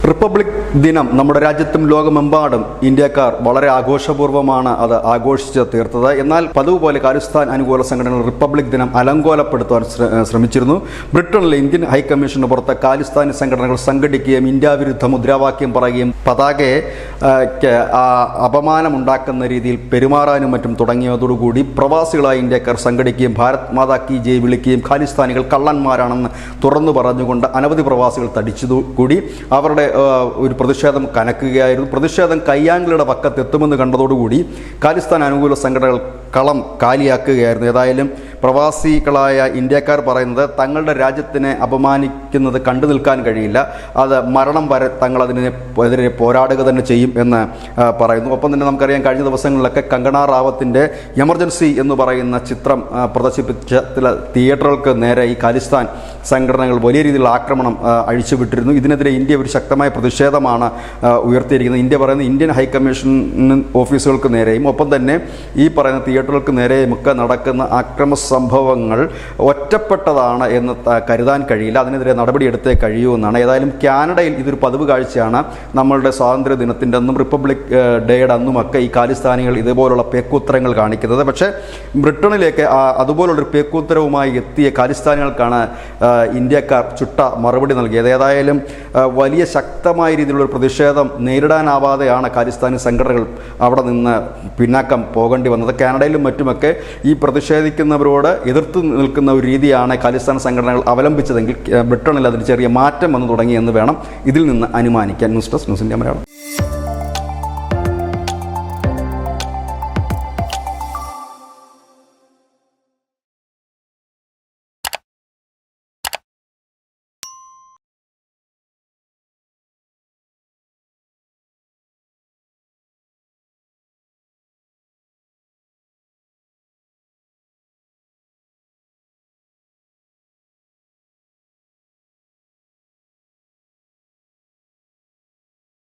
Republic ദിനം നമ്മുടെ രാജ്യത്തും ലോകമെമ്പാടും ഇന്ത്യക്കാർ വളരെ ആഘോഷപൂർവ്വമാണ് അത് ആഘോഷിച്ച് തീർത്തത്. എന്നാൽ പതിവ് പോലെ ഖാലിസ്ഥാൻ അനുകൂല സംഘടനകൾ റിപ്പബ്ലിക് ദിനം അലങ്കോലപ്പെടുത്താൻ ശ്രമിച്ചിരുന്നു. ബ്രിട്ടനിലെ ഇന്ത്യൻ ഹൈക്കമ്മീഷന് പുറത്ത് ഖാലിസ്ഥാനി സംഘടനകൾ സംഘടിക്കുകയും ഇന്ത്യ വിരുദ്ധ മുദ്രാവാക്യം പറയുകയും പതാകയെ അപമാനമുണ്ടാക്കുന്ന രീതിയിൽ പെരുമാറാനും മറ്റും തുടങ്ങിയതോടുകൂടി പ്രവാസികളായ ഇന്ത്യക്കാർ സംഘടിക്കുകയും ഭാരത് മാതാ കി ജയ് വിളിക്കുകയും ഖാലിസ്ഥാനികൾ കള്ളന്മാരാണെന്ന് തുറന്നു പറഞ്ഞുകൊണ്ട് അനവധി പ്രവാസികൾ തടിച്ചതുകൂടി അവരുടെ ഒരു പ്രതിഷേധം കനക്കുകയായിരുന്നു. പ്രതിഷേധം കയ്യാങ്കളുടെ പക്കത്തെത്തുമെന്ന് കണ്ടതോടുകൂടി ഖാലിസ്ഥാൻ അനുകൂല സംഘടനകൾ കളം കാലിയാക്കുകയായിരുന്നു. ഏതായാലും പ്രവാസികളായ ഇന്ത്യക്കാർ പറയുന്നത് തങ്ങളുടെ രാജ്യത്തിനെ അപമാനിക്കുന്നത് കണ്ടു നിൽക്കാൻ കഴിയില്ല, അത് മരണം വരെ തങ്ങൾ അതിനെതിരെ പോരാടുക തന്നെ ചെയ്യും എന്ന് പറയുന്നു. ഒപ്പം തന്നെ നമുക്കറിയാം, കഴിഞ്ഞ ദിവസങ്ങളിലൊക്കെ കങ്കണ റാവത്തിൻ്റെ എമർജൻസി എന്ന് പറയുന്ന ചിത്രം പ്രദർശിപ്പിച്ച ചില തിയേറ്ററുകൾക്ക് നേരെ ഈ ഖാലിസ്ഥാൻ സംഘടനകൾ വലിയ രീതിയിലുള്ള ആക്രമണം അഴിച്ചുവിട്ടിരുന്നു. ഇതിനെതിരെ ഇന്ത്യ ഒരു ശക്തമായ പ്രതിഷേധമാണ് ഉയർത്തിയിരിക്കുന്നത്. ഇന്ത്യ പറയുന്നത് ഇന്ത്യൻ ഹൈക്കമ്മീഷൻ ഓഫീസുകൾക്ക് നേരെയും ഒപ്പം തന്നെ ഈ പറയുന്ന തിയേറ്ററുകൾക്ക് നേരെയും ഒക്കെ നടക്കുന്ന ആക്രമ സംഭവങ്ങൾ ഒറ്റപ്പെട്ടതാണ് എന്ന് കരുതാൻ കഴിയില്ല. അതിനെതിരെ നടപടിയെടുത്തേ കഴിയൂ എന്നാണ്. ഏതായാലും കാനഡയിൽ ഇതൊരു പതിവ് കാഴ്ചയാണ്. നമ്മളുടെ സ്വാതന്ത്ര്യ ദിനത്തിൻ്റെ അന്നും റിപ്പബ്ലിക് ഡേയുടെ അന്നുമൊക്കെ ഈ ഖാലിസ്ഥാനികൾ ഇതുപോലുള്ള പേക്കൂത്തരങ്ങൾ കാണിക്കുന്നത്. പക്ഷേ ബ്രിട്ടനിലേക്ക് അതുപോലുള്ളൊരു പേക്കൂത്തരവുമായി എത്തിയ ഖാലിസ്ഥാനികൾക്കാണ് ഇന്ത്യക്കാർ ചുട്ട മറുപടി നൽകിയത്. ഏതായാലും വലിയ ശക്തമായ രീതിയിലുള്ളൊരു പ്രതിഷേധം നേരിടാനാവാതെയാണ് ഖാലിസ്ഥാനി സംഘടനകൾ അവിടെ നിന്ന് പിന്നാക്കം പോകേണ്ടി വന്നത്. കാനഡയിലും മറ്റുമൊക്കെ ഈ പ്രതിഷേധിക്കുന്നവരോട് എതിർത്ത് നിൽക്കുന്ന ഒരു രീതിയാണ് ഖാലിസ്ഥാൻ സംഘടനകൾ അവലംബിച്ചതെങ്കിൽ ബ്രിട്ടനിൽ അതിന് ചെറിയ മാറ്റം വന്നു തുടങ്ങിയെന്ന് വേണം ഇതിൽ നിന്ന് അനുമാനിക്കാൻ. News desk news India Malayalam.